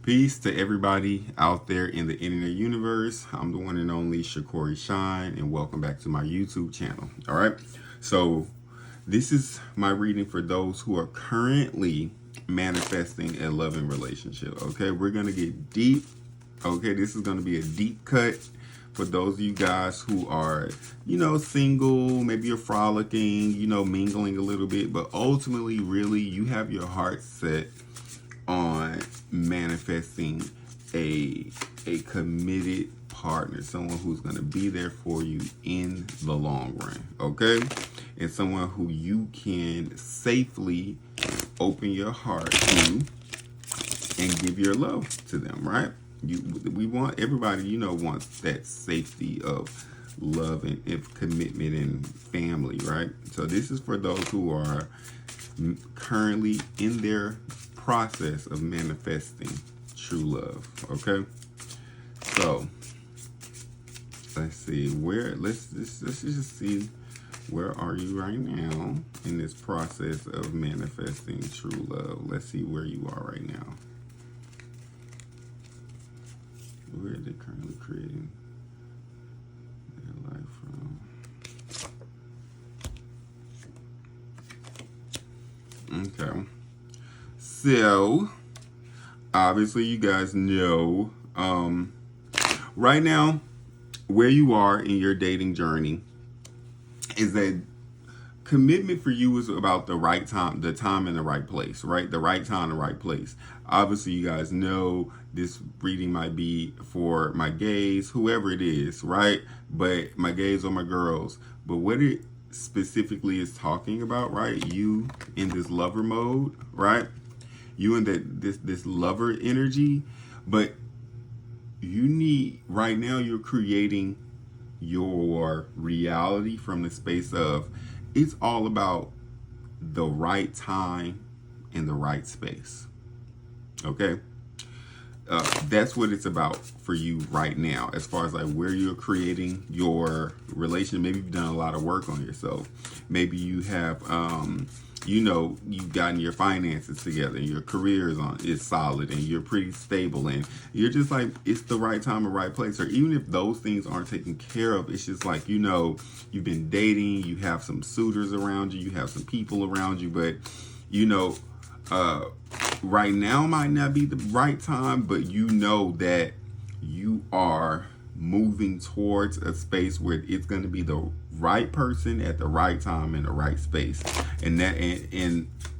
Peace to everybody out there in the internet universe. I'm the one and only Shakori Shine, and welcome back to my YouTube channel. All right, so this is my reading for those who are currently manifesting a loving relationship. Okay, we're gonna get deep. Okay, this is gonna be a deep cut for those of you guys who are, single, maybe you're frolicking, mingling a little bit, but ultimately, really, you have your heart set on manifesting a committed partner, someone who's going to be there for you in the long run, okay? And someone who you can safely open your heart to and give your love to them, right? We want everybody, wants that safety of love and commitment and family, right? So this is for those who are currently in their process of manifesting true love. Okay, so let's see let's just see, where are you right now in this process of manifesting true love? Let's see where you are right now. Where are they currently creating their life from? Okay, so obviously you guys know right now where you are in your dating journey is that commitment for you is about the right time, the time and the right place, right? The right time, the right place. Obviously, you guys know this reading might be for my gays, whoever it is, right? But my gays or my girls. But what it specifically is talking about, right? You in this lover mode, right? You in that this lover energy, but you need right now, you're creating your reality from the space of, it's all about the right time and the right space. Okay, that's what it's about for you right now, as far as like where you're creating your relation. Maybe you've done a lot of work on yourself. Maybe you have you've gotten your finances together and your career is solid and you're pretty stable and you're just like, it's the right time and right place. Or even if those things aren't taken care of, it's just like, you've been dating, you have some suitors around you, you have some people around you, but right now might not be the right time, but you know that you are moving towards a space where it's going to be the right person at the right time in the right space, and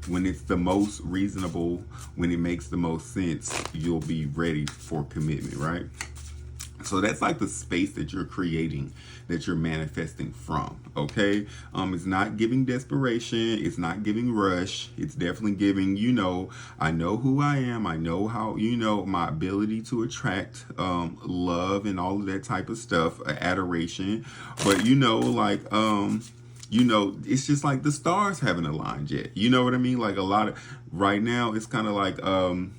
when it's the most reasonable, when it makes the most sense, you'll be ready for commitment, right? So that's like the space that you're creating, that you're manifesting from, okay? It's not giving desperation. It's not giving rush. It's definitely giving, I know who I am. I know how, my ability to attract love and all of that type of stuff, adoration. But, it's just like the stars haven't aligned yet. You know what I mean? Like right now, it's kind of like, I've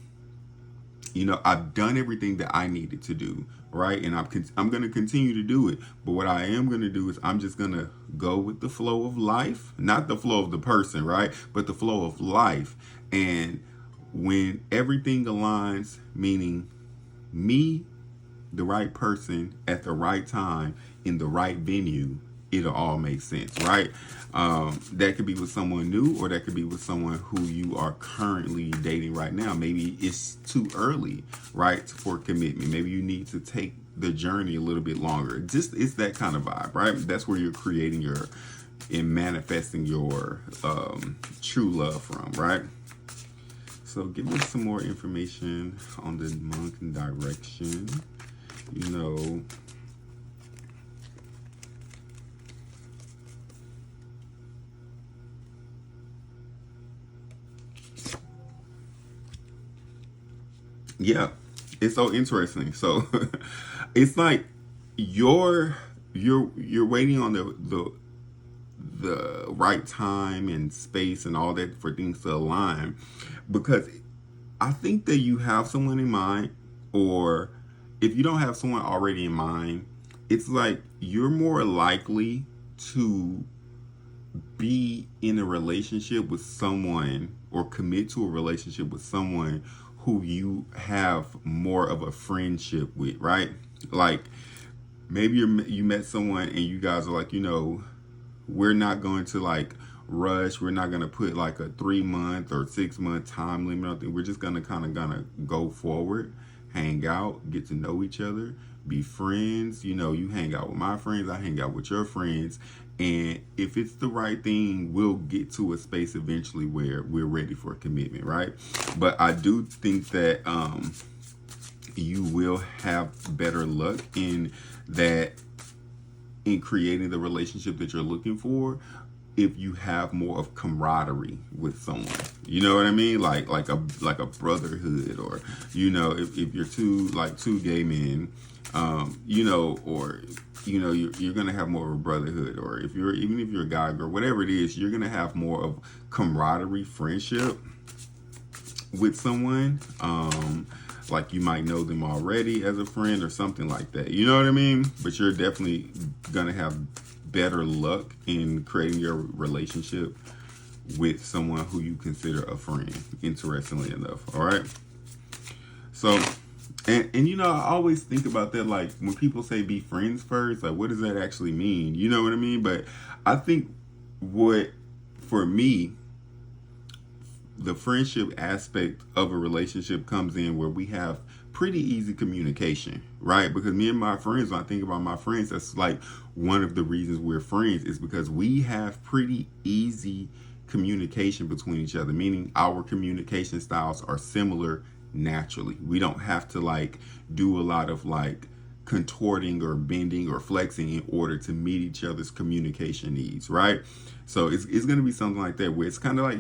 done everything that I needed to do, right? And I'm going to continue to do it. But what I am going to do is I'm just going to go with the flow of life, not the flow of the person, right? But the flow of life. And when everything aligns, meaning me, the right person at the right time in the right venue, it'll all make sense, right? That could be with someone new, or that could be with someone who you are currently dating right now. Maybe it's too early, right, for commitment. Maybe you need to take the journey a little bit longer. It's that kind of vibe, right? That's where you're creating and manifesting your true love from, right? So give me some more information on the monk and direction. Yeah, it's so interesting. So it's like you're waiting on the right time and space and all that for things to align, because I think that you have someone in mind, or if you don't have someone already in mind, it's like you're more likely to be in a relationship with someone or commit to a relationship with someone who you have more of a friendship with, right? Like maybe you met someone and you guys are like, we're not going to like rush. We're not going to put like a 3 month or 6 month time limit on things. We're just going to gonna go forward, hang out, get to know each other, be friends. You hang out with my friends, I hang out with your friends. And if it's the right thing, we'll get to a space eventually where we're ready for commitment, right? But I do think that you will have better luck in that, in creating the relationship that you're looking for, if you have more of camaraderie with someone. You know what I mean? Like a brotherhood, or if you're two gay men, or you're gonna have more of a brotherhood, or even if you're a guy or whatever it is, you're gonna have more of camaraderie, friendship with someone. Like you might know them already as a friend or something like that. You know what I mean? But you're definitely gonna have better luck in creating your relationship with someone who you consider a friend, interestingly enough. All right. So, and I always think about that, like when people say be friends first, like what does that actually mean? You know what I mean? But I think for me, the friendship aspect of a relationship comes in where we have pretty easy communication, right? Because me and my friends, when I think about my friends, that's like one of the reasons we're friends, is because we have pretty easy communication between each other, meaning our communication styles are similar naturally. We don't have to like do a lot of like contorting or bending or flexing in order to meet each other's communication needs, right? So it's going to be something like that, where it's kind of like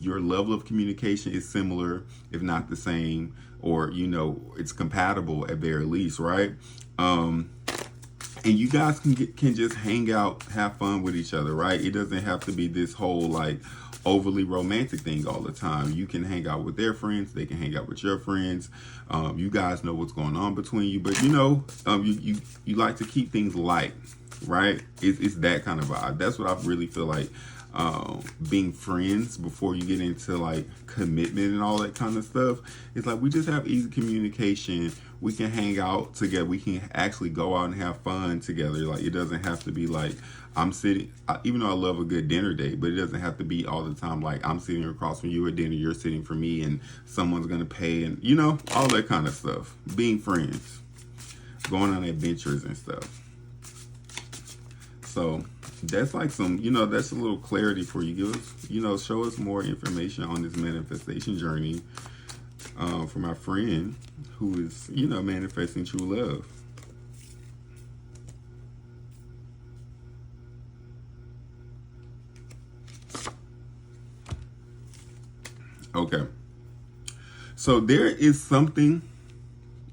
your level of communication is similar, if not the same, or it's compatible at very least, right? And you guys can just hang out, have fun with each other, right? It doesn't have to be this whole like overly romantic thing all the time. You can hang out with their friends, they can hang out with your friends. You guys know what's going on between you, but you like to keep things light, right? It's that kind of vibe. That's what I really feel like. Being friends before you get into like commitment and all that kind of stuff, it's like we just have easy communication. We can hang out together. We can actually go out and have fun together. Like it doesn't have to be like I'm sitting, even though I love a good dinner date, but it doesn't have to be all the time like I'm sitting across from you at dinner, you're sitting for me, and someone's gonna pay, and all that kind of stuff. Being friends, going on adventures and stuff. So that's like that's a little clarity for you. Give us, show us more information on this manifestation journey for my friend who is, manifesting true love. Okay. So there is something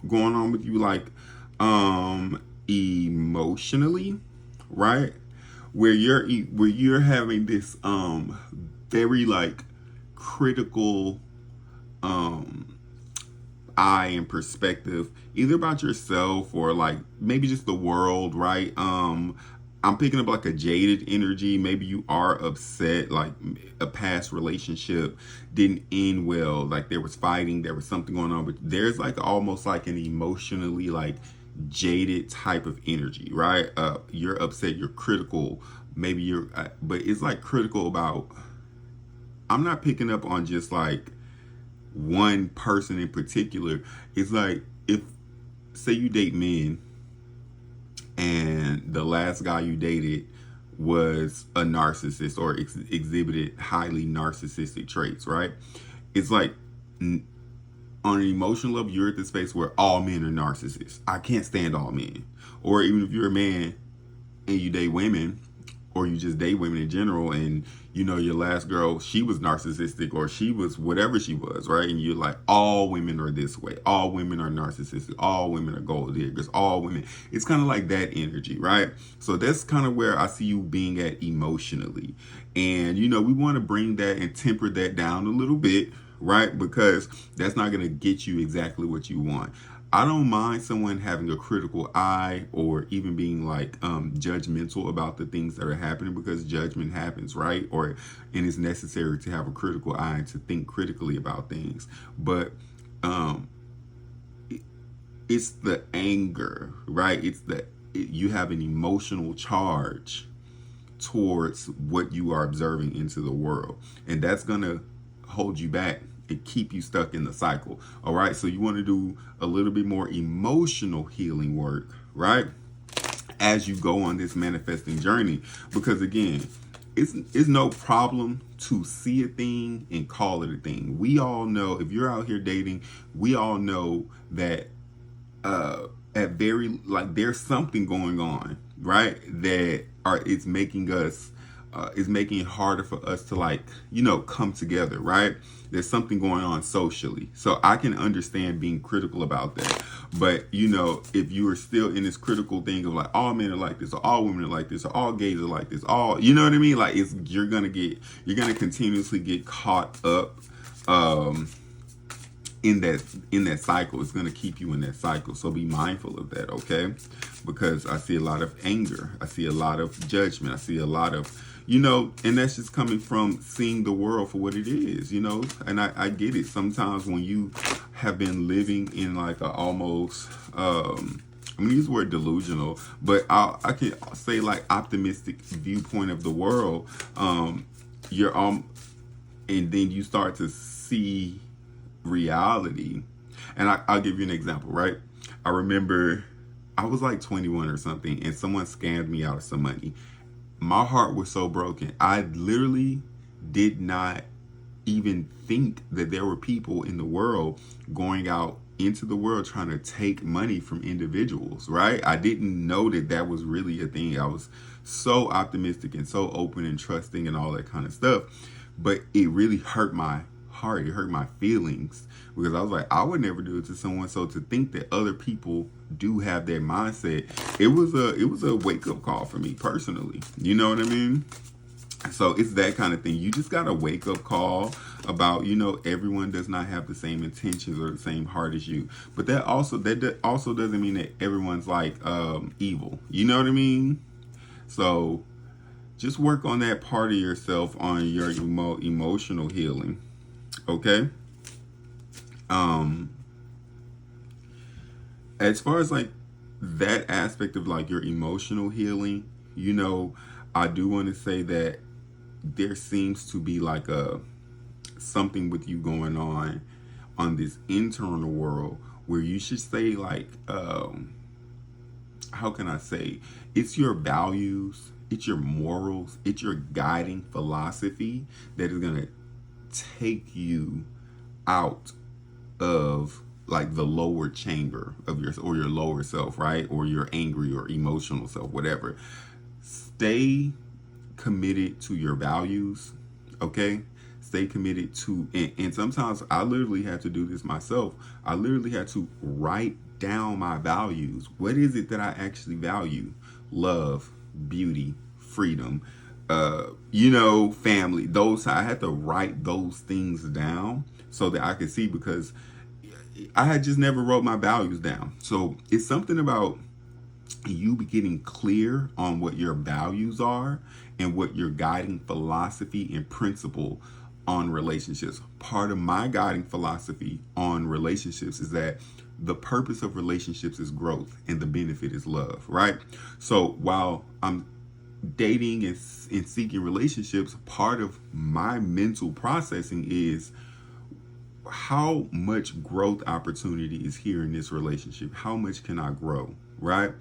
going on with you, like emotionally, right? Where you're having this very like critical eye and perspective, either about yourself or like maybe just the world, right? I'm picking up like a jaded energy. Maybe you are upset, like a past relationship didn't end well, like there was fighting, there was something going on, but there's like almost like an emotionally like jaded type of energy, right? You're upset, you're critical, maybe but it's like critical about, I'm not picking up on just like one person in particular. It's like, if say you date men and the last guy you dated was a narcissist or exhibited highly narcissistic traits, right? It's like on an emotional level, you're at this space where all men are narcissists. I can't stand all men. Or even if you're a man and you date women, or you just date women in general, and your last girl, she was narcissistic, or she was whatever she was, right? And you're like, all women are this way, all women are narcissistic, all women are gold diggers, all women. It's kind of like that energy, right? So that's kind of where I see you being at emotionally. And we want to bring that and temper that down a little bit, right? Because that's not going to get you exactly what you want. I don't mind someone having a critical eye or even being like judgmental about the things that are happening, because judgment happens, right? And it's necessary to have a critical eye and to think critically about things. But um, it's the anger, right? You have an emotional charge towards what you are observing into the world, and that's gonna hold you back and keep you stuck in the cycle. All right, so you want to do a little bit more emotional healing work, right, as you go on this manifesting journey, because again, it's no problem to see a thing and call it a thing. We all know, if you're out here dating, we all know that at very, like, there's something going on, right, that it's making us is making it harder for us to, like, come together, right? There's something going on socially, so I can understand being critical about that. But if you are still in this critical thing of like, all men are like this, or all women are like this, or all gays are like this, all, you know what I mean, like, you're gonna continuously get caught up in that cycle. It's going to keep you in that cycle, so be mindful of that, okay? Because I see a lot of anger, I see a lot of judgment, I see a lot of and that's just coming from seeing the world for what it is, and I get it. Sometimes when you have been living in like a almost I'm gonna use the word delusional, but I can say like optimistic viewpoint of the world, you're and then you start to see reality. And I'll give you an example, right? I remember I was like 21 or something, and someone scammed me out of some money. My heart was so broken. I literally did not even think that there were people in the world going out into the world trying to take money from individuals, right? I didn't know that was really a thing. I was so optimistic and so open and trusting and all that kind of stuff, but it really hurt my heart. It hurt my feelings, because I was like, I would never do it to someone. So to think that other people do have that mindset, it was a wake up call for me personally. You know what I mean? So it's that kind of thing. You just got a wake up call about, everyone does not have the same intentions or the same heart as you. But that also doesn't mean that everyone's like evil. You know what I mean? So just work on that part of yourself, on your emotional healing. Okay. As far as like that aspect of like your emotional healing, I do want to say that there seems to be like something with you going on this internal world, where you should say like, how can I say, it's your values, it's your morals, it's your guiding philosophy that is going to take you out of like the lower chamber of your lower self, right? Or your angry or emotional self, whatever. Stay committed to your values, okay? Stay committed to, and sometimes I literally had to do this myself. I literally had to write down my values. What is it that I actually value? Love, beauty, freedom, family. I had to write those things down so that I could see, because I had just never wrote my values down. So it's something about you getting clear on what your values are and what your guiding philosophy and principle on relationships. Part of my guiding philosophy on relationships is that the purpose of relationships is growth and the benefit is love, right? So while I'm dating and seeking relationships, part of my mental processing is, how much growth opportunity is here in this relationship? How much can I grow, right?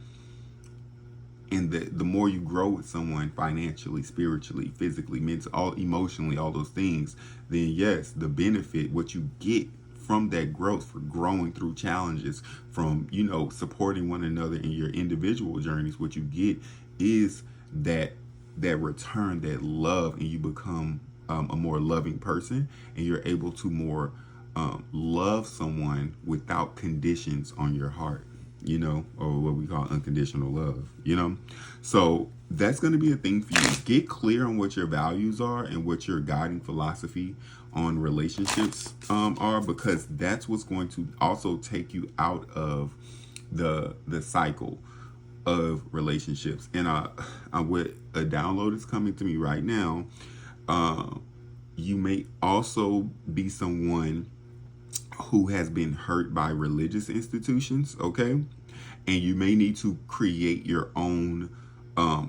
And the more you grow with someone financially, spiritually, physically, mentally, all emotionally, all those things, then yes, the benefit, what you get from that growth, for growing through challenges, from supporting one another in your individual journeys, what you get is that return, that love, and you become a more loving person, and you're able to more love someone without conditions on your heart. or what we call unconditional love. So that's going to be a thing for you. Get clear on what your values are and what your guiding philosophy on relationships are, because that's what's going to also take you out of the cycle of relationships. And with a download is coming to me right now. You may also be someone who has been hurt by religious institutions, okay? And you may need to create your own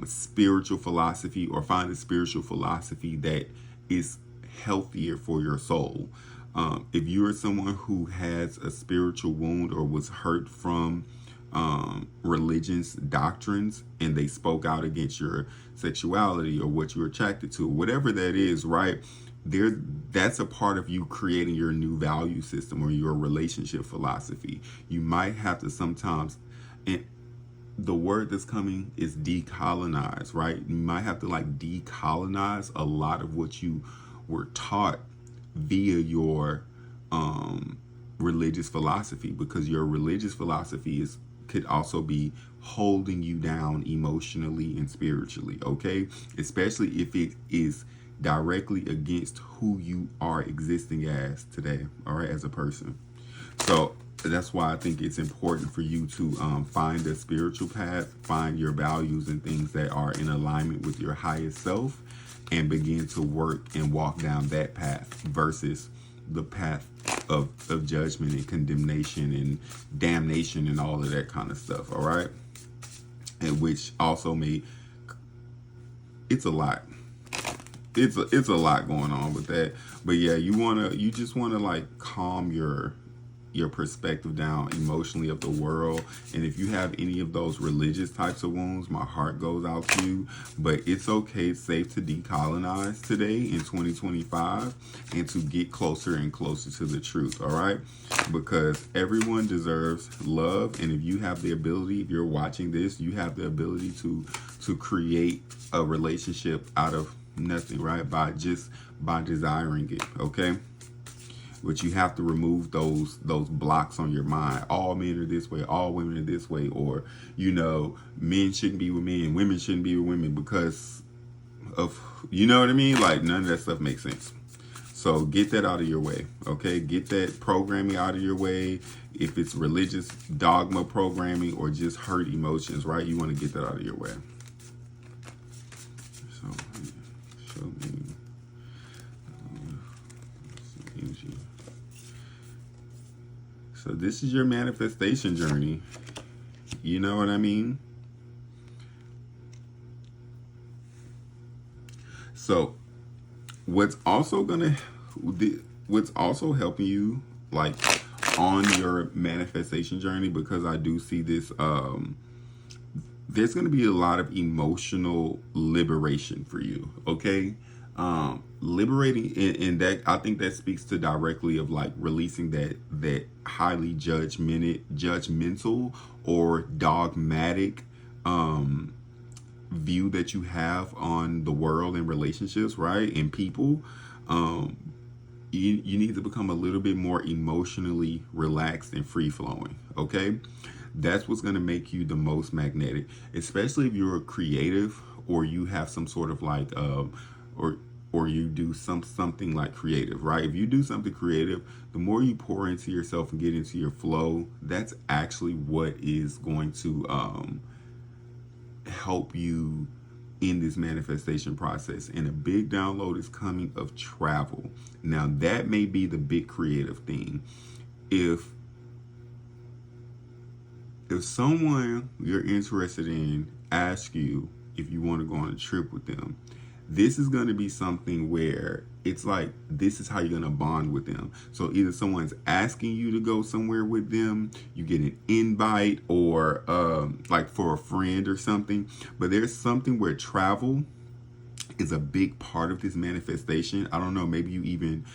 spiritual philosophy, or find a spiritual philosophy that is healthier for your soul. If you are someone who has a spiritual wound or was hurt from religion's doctrines, and they spoke out against your sexuality or what you're attracted to, whatever that is, right? That's a part of you creating your new value system or your relationship philosophy. You might have to sometimes, and the word that's coming is decolonize, right? You might have to decolonize a lot of what you were taught via your religious philosophy, because your religious philosophy could also be holding you down emotionally and spiritually, okay? Especially if it is directly against who you are existing as today, all right, as a person. So that's why I think it's important for you to find a spiritual path, find your values and things that are in alignment with your highest self, and begin to work and walk down that path versus the path of judgment and condemnation and damnation and all of that kind of stuff, all right? And which also it's a lot. It's a lot going on with that. But yeah, you just wanna calm your perspective down emotionally of the world. And if you have any of those religious types of wounds, my heart goes out to you. But it's okay, it's safe to decolonize today in 2025 and to get closer and closer to the truth, all right? Because everyone deserves love. And if you have the ability, if you're watching this, you have the ability to create a relationship out of nothing, right? By desiring it, okay? But you have to remove those blocks on your mind. All men are this way, all women are this way, or men shouldn't be with men, women shouldn't be with women because of, you know what I mean? None of that stuff makes sense. So get that out of your way, okay? Get that programming out of your way. If it's religious dogma programming or just hurt emotions, right? You want to get that out of your way. So show me. So this is your manifestation journey. You know what I mean? So what's also helping you on your manifestation journey, because I do see this, there's going to be a lot of emotional liberation for you, okay? Liberating, and that, I think that speaks to directly of releasing that highly judgmental or dogmatic view that you have on the world and relationships, right? And people. You need to become a little bit more emotionally relaxed and free flowing, okay? That's what's going to make you the most magnetic, especially if you're a creative or you have some sort of or you do something creative, right? If you do something creative, the more you pour into yourself and get into your flow, that's actually what is going to help you in this manifestation process. And a big download is coming of travel. Now that may be the big creative thing. If someone you're interested in asks you if you want to go on a trip with them, this is going to be something where it's this is how you're going to bond with them. So either someone's asking you to go somewhere with them, you get an invite, or for a friend or something. But there's something where travel is a big part of this manifestation. I don't know, maybe you even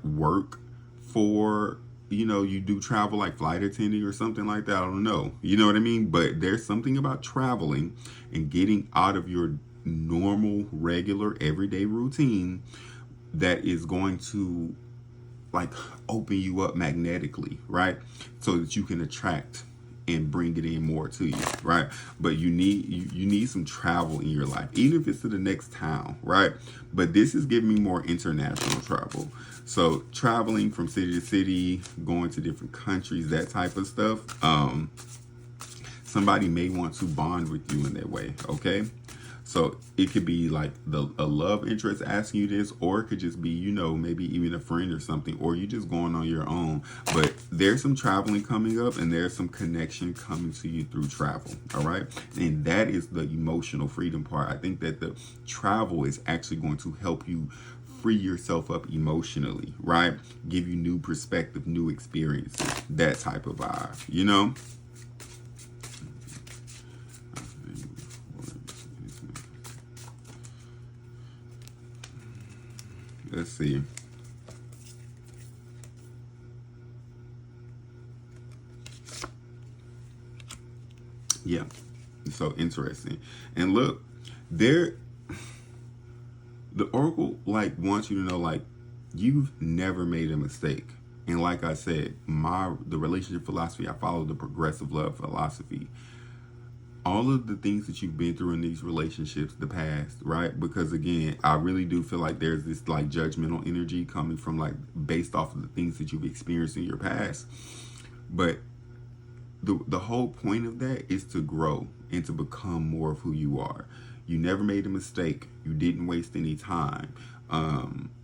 work for, you do travel flight attending or something like that. I don't know. You know what I mean? But there's something about traveling and getting out of your normal, regular, everyday routine that is going to open you up magnetically, right? So that you can attract and bring it in more to you, right? But you need some travel in your life, even if it's to the next town, right? But this is giving me more international travel. So traveling from city to city, going to different countries, that type of stuff. Somebody may want to bond with you in that way, okay? So it could be like a love interest asking you this, or it could just be, you know, maybe even a friend or something, or you just going on your own. But there's some traveling coming up, and there's some connection coming to you through travel, all right? And that is the emotional freedom part. I think that the travel is actually going to help you free yourself up emotionally, right? Give you new perspective, new experiences, that type of vibe, you know? Let's see. Yeah, so interesting. And look, the Oracle like wants you to know, like, you've never made a mistake. And like I said, the relationship philosophy, I follow the progressive love philosophy. All of the things that you've been through in these relationships, the past, right? Because again, I really do feel like there's this like judgmental energy coming from like based off of the things that you've experienced in your past. But the whole point of that is to grow and to become more of who you are. You never made a mistake. You didn't waste any time.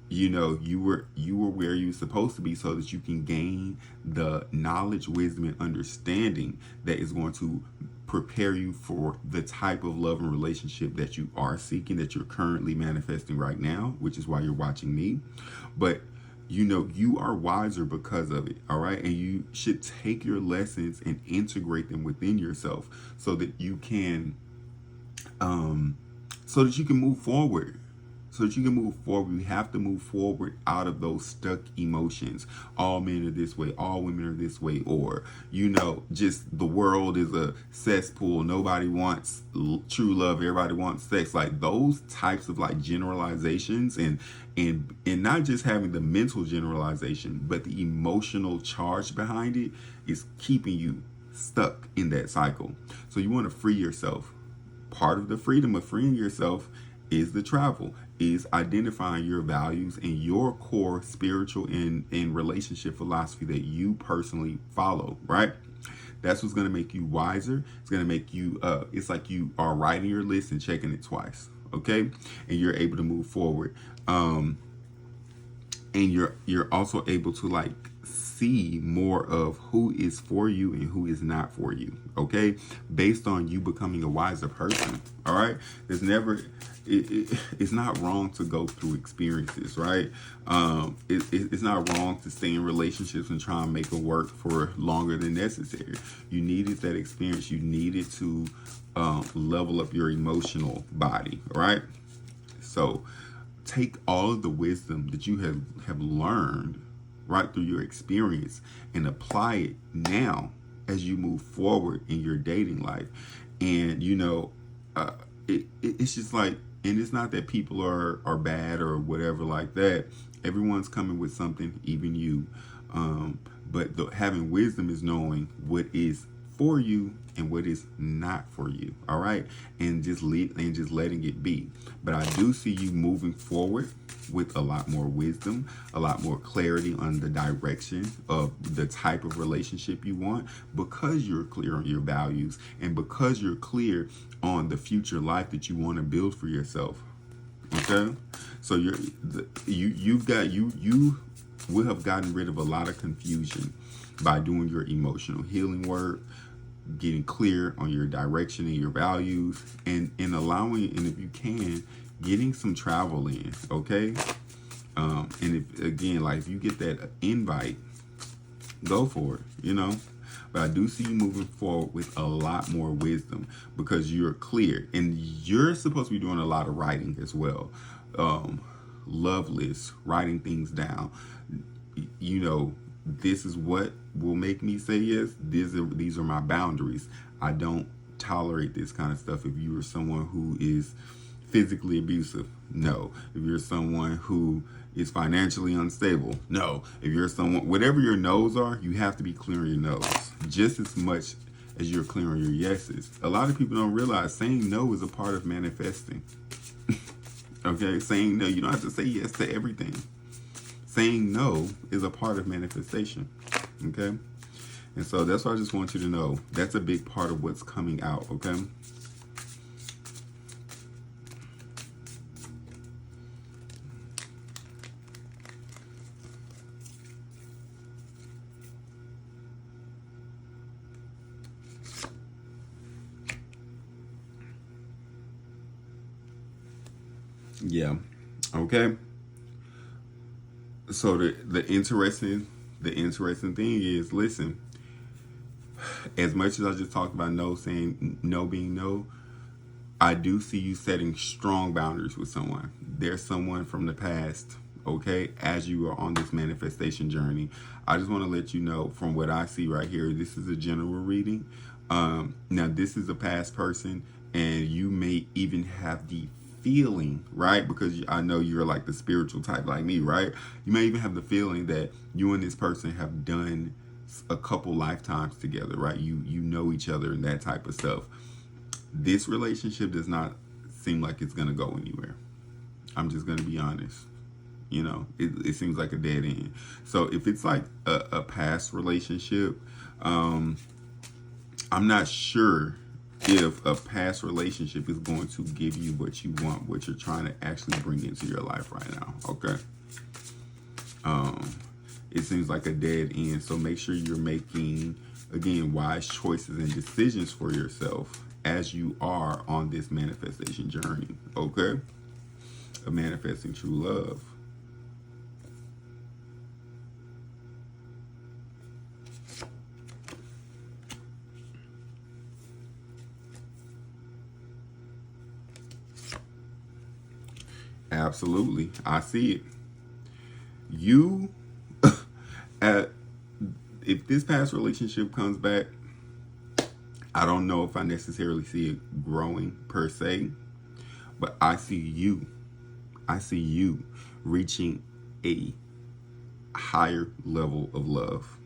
You know, you were where you were supposed to be so that you can gain the knowledge, wisdom, and understanding that is going to prepare you for the type of love and relationship that you are seeking, that you're currently manifesting right now, which is why you're watching me. But you know, you are wiser because of it, all right? And you should take your lessons and integrate them within yourself so that you can move forward. So that you can move forward, you have to move forward out of those stuck emotions. All men are this way, all women are this way, or, you know, just the world is a cesspool. Nobody wants true love. Everybody wants sex. Like those types of like generalizations and not just having the mental generalization, but the emotional charge behind it is keeping you stuck in that cycle. So you want to free yourself. Part of the freedom of freeing yourself is the travel, is identifying your values and your core spiritual and relationship philosophy that you personally follow, right? That's what's going to make you wiser. It's going to make you, it's like you are writing your list and checking it twice, okay? And you're able to move forward. And you're also able to like see more of who is for you and who is not for you, okay? Based on you becoming a wiser person, all right? There's never... It's not wrong to go through experiences, right? It's not wrong to stay in relationships and try and make it work for longer than necessary. You needed that experience. You needed to level up your emotional body, right? So take all of the wisdom that you have learned right through your experience and apply it now as you move forward in your dating life. And, you know, it's just like, and it's not that people are bad or whatever like that. Everyone's coming with something, even you. But having wisdom is knowing what is for you and what is not for you. All right, and just letting it be. But I do see you moving forward with a lot more wisdom, a lot more clarity on the direction of the type of relationship you want, because you're clear on your values and because you're clear on the future life that you want to build for yourself. Okay, so you will have gotten rid of a lot of confusion by doing your emotional healing work, getting clear on your direction and your values, and allowing, and if you can, getting some travel in, okay? And if, again, like if you get that invite, go for it, you know? But I do see you moving forward with a lot more wisdom because you're clear. And you're supposed to be doing a lot of writing as well. Love lists, writing things down. You know, this is what will make me say yes. These are my boundaries. I don't tolerate this kind of stuff. If you are someone who is physically abusive, no. If you're someone who is financially unstable, no. If you're someone, whatever your no's are, you have to be clear on your no's just as much as you're clear on your yeses. A lot of people don't realize saying no is a part of manifesting. Okay, saying no, you don't have to say yes to everything. Saying no is a part of manifestation. Okay, and so that's what I just want you to know. That's a big part of what's coming out. Okay. Yeah. Okay. So the interesting thing is, listen, as much as I just talked about no, saying no being no, I do see you setting strong boundaries with someone. There's someone from the past, okay, as you are on this manifestation journey. I just want to let you know from what I see right here, this is a general reading. Now, this is a past person, and you may even have the feeling, right? Because I know you're like the spiritual type like me, right? You may even have the feeling that you and this person have done a couple lifetimes together, right? You know each other and that type of stuff. This relationship does not seem like it's gonna go anywhere. I'm just gonna be honest. You know, it seems like a dead end. So if it's like a past relationship, I'm not sure if a past relationship is going to give you what you want, what you're trying to actually bring into your life right now. Okay. It seems like a dead end. So make sure you're making, again, wise choices and decisions for yourself as you are on this manifestation journey. Okay. Of manifesting true love. Absolutely. I see it. You, if this past relationship comes back, I don't know if I necessarily see it growing per se, but I see you. I see you reaching a higher level of love.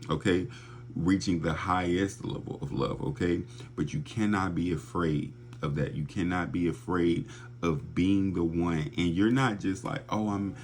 Okay? Reaching the highest level of love. Okay? But you cannot be afraid of that. You cannot be afraid of being the one. And you're not just like, oh, I'm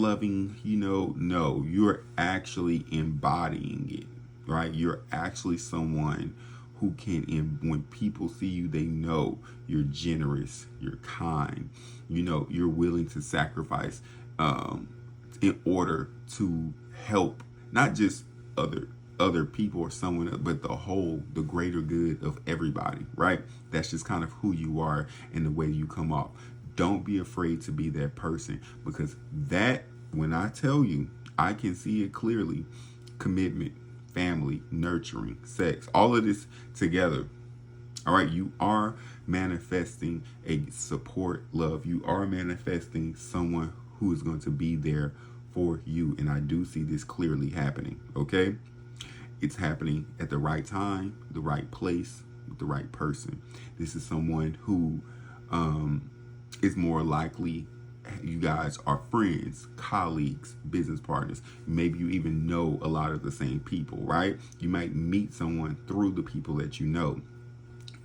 loving, no, you're actually embodying it, right? You're actually someone who can, when people see you, they know you're generous, you're kind, you're willing to sacrifice in order to help not just other people or someone else, but the greater good of everybody, right? That's just kind of who you are and the way you come off. Don't be afraid to be that person, because that, when I tell you, I can see it clearly. Commitment, family, nurturing, sex, all of this together. All right, you are manifesting a support, love. You are manifesting someone who is going to be there for you. And I do see this clearly happening, okay? It's happening at the right time, the right place, with the right person. This is someone who is more likely, you guys are friends, colleagues, business partners. Maybe you even know a lot of the same people, right? You might meet someone through the people that you know.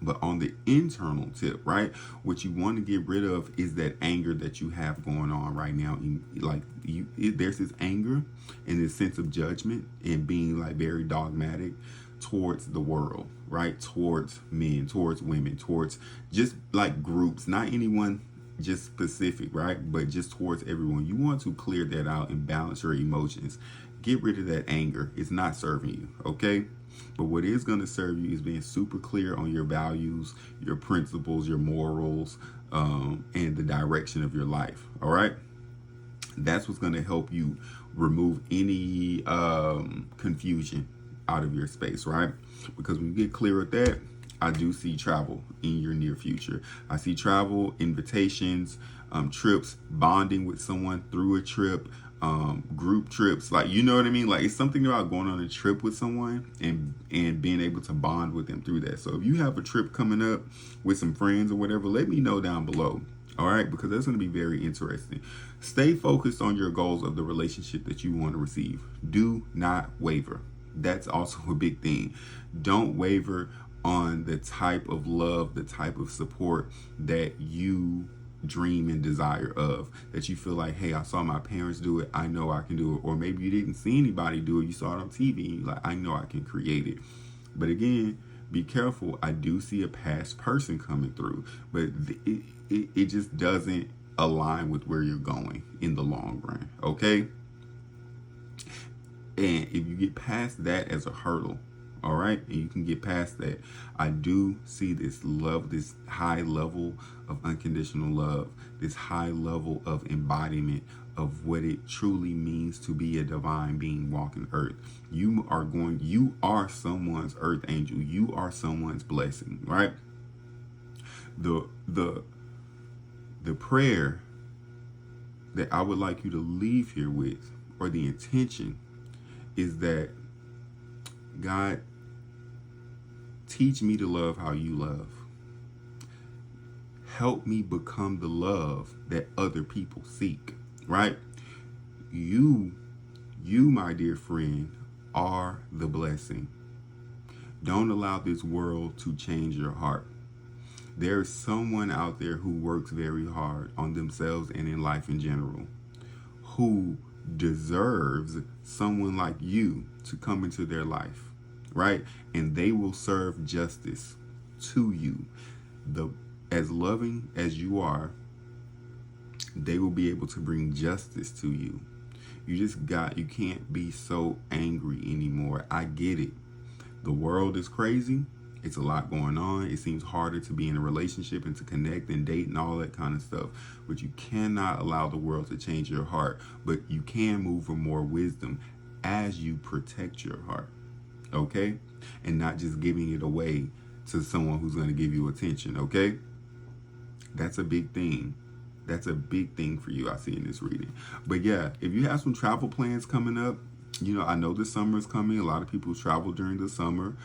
But on the internal tip, right, what you want to get rid of is that anger that you have going on right now. There's this anger and this sense of judgment and being like very dogmatic towards the world, right? Towards men, towards women, towards just like groups, not anyone just specific, right? But just towards everyone. You want to clear that out and balance your emotions. Get rid of that anger. It's not serving you, okay? But what is going to serve you is being super clear on your values, your principles, your morals, and the direction of your life. All right. That's what's going to help you remove any confusion out of your space, right? Because when you get clear with that, I do see travel in your near future. I see travel, invitations, trips, bonding with someone through a trip, group trips, like, you know what I mean? Like, it's something about going on a trip with someone and being able to bond with them through that. So if you have a trip coming up with some friends or whatever, let me know down below. All right, because that's going to be very interesting. Stay focused on your goals of the relationship that you want to receive. Do not waver. That's also a big thing. Don't waver on the type of love, the type of support that you dream and desire of, that you feel like, hey, I saw my parents do it, I know I can do it. Or maybe you didn't see anybody do it, you saw it on TV, and you're like, I know I can create it. But again, be careful. I do see a past person coming through, but it just doesn't align with where you're going in the long run, okay? And if you get past that as a hurdle, all right, and you can get past that, I do see this love, this high level of unconditional love, this high level of embodiment of what it truly means to be a divine being walking earth. You are someone's earth angel. You are someone's blessing, right? The prayer that I would like you to leave here with, or the intention, is that God, teach me to love how you love. Help me become the love that other people seek, right? You, my dear friend, are the blessing. Don't allow this world to change your heart. There's someone out there who works very hard on themselves and in life in general, who deserves someone like you to come into their life, right? And they will serve justice to you. As loving as you are, they will be able to bring justice to you. You can't be so angry anymore. I get it. The world is crazy. It's a lot going on. It seems harder to be in a relationship and to connect and date and all that kind of stuff. But you cannot allow the world to change your heart. But you can move for more wisdom as you protect your heart. Okay? And not just giving it away to someone who's going to give you attention. Okay? That's a big thing. That's a big thing for you, I see in this reading. But yeah, if you have some travel plans coming up, I know the summer is coming. A lot of people travel during the summer.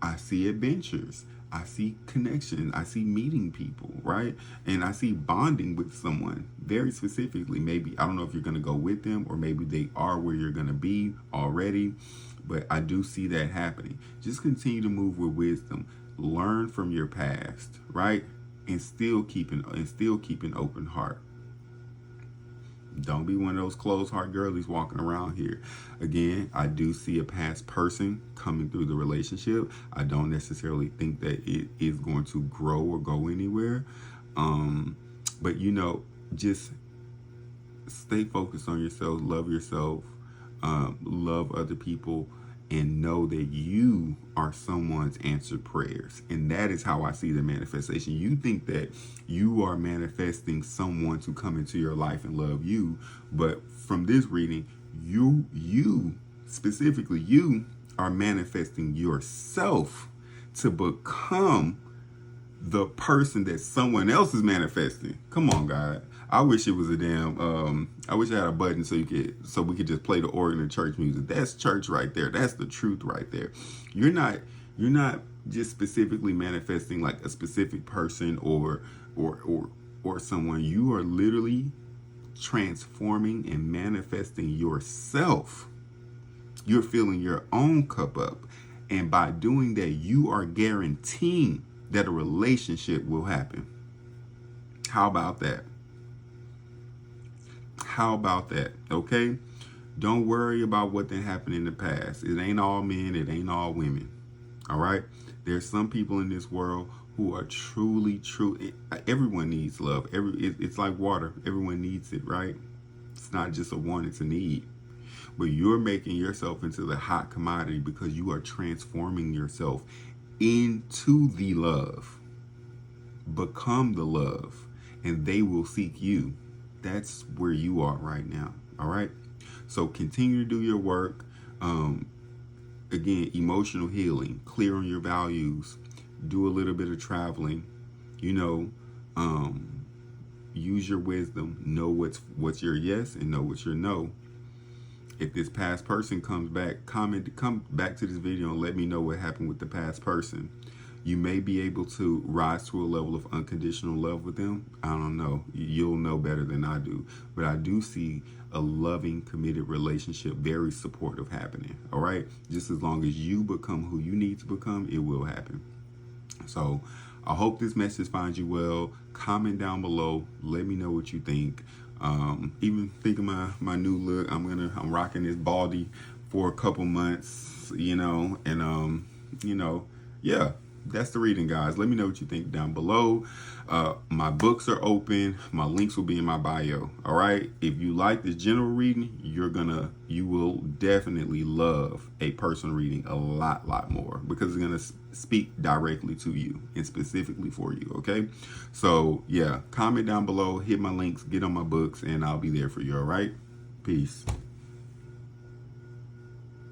I see adventures. I see connection. I see meeting people, right? And I see bonding with someone very specifically. Maybe, I don't know if you're going to go with them, or maybe they are where you're going to be already. But I do see that happening. Just continue to move with wisdom. Learn from your past, right? And still keep an open heart. Don't be one of those closed heart girlies walking around here. Again, I do see a past person coming through the relationship. I don't necessarily think that it is going to grow or go anywhere. But just stay focused on yourself, love other people, and know that you are someone's answered prayers. And that is how I see the manifestation. You think that you are manifesting someone to come into your life and love you. But from this reading, you specifically, you are manifesting yourself to become the person that someone else is manifesting. Come on, God. I wish it was a damn, I wish I had a button so we could just play the organ and church music. That's church right there. That's the truth right there. You're not just specifically manifesting like a specific person or someone. You are literally transforming and manifesting yourself. You're filling your own cup up. And by doing that, you are guaranteeing that a relationship will happen. How about that? How about that? Okay? Don't worry about what did happen in the past. It ain't all men. It ain't all women. All right? There's some people in this world who are truly true. Everyone needs love. It's like water. Everyone needs it, right? It's not just a want, it's a need. But you're making yourself into the hot commodity because you are transforming yourself into the love. Become the love, and they will seek you. That's where you are right now. All right. So continue to do your work. Again, emotional healing, clear on your values, do a little bit of traveling, use your wisdom, know what's your yes and know what's your no. If this past person comes back, come back to this video and let me know what happened with the past person. You may be able to rise to a level of unconditional love with them. I don't know. You'll know better than I do. But I do see a loving, committed relationship, very supportive happening. All right? Just as long as you become who you need to become, it will happen. So I hope this message finds you well. Comment down below. Let me know what you think. Even think of my new look. I'm rocking this baldy for a couple months, and yeah, that's the reading, guys. Let me know what you think down below. My books are open. My links will be in my bio. All right. If you like this general reading, you will definitely love a personal reading a lot more, because it's gonna speak directly to you and specifically for you. Okay. So yeah, comment down below, hit my links, get on my books, and I'll be there for you. All right. Peace.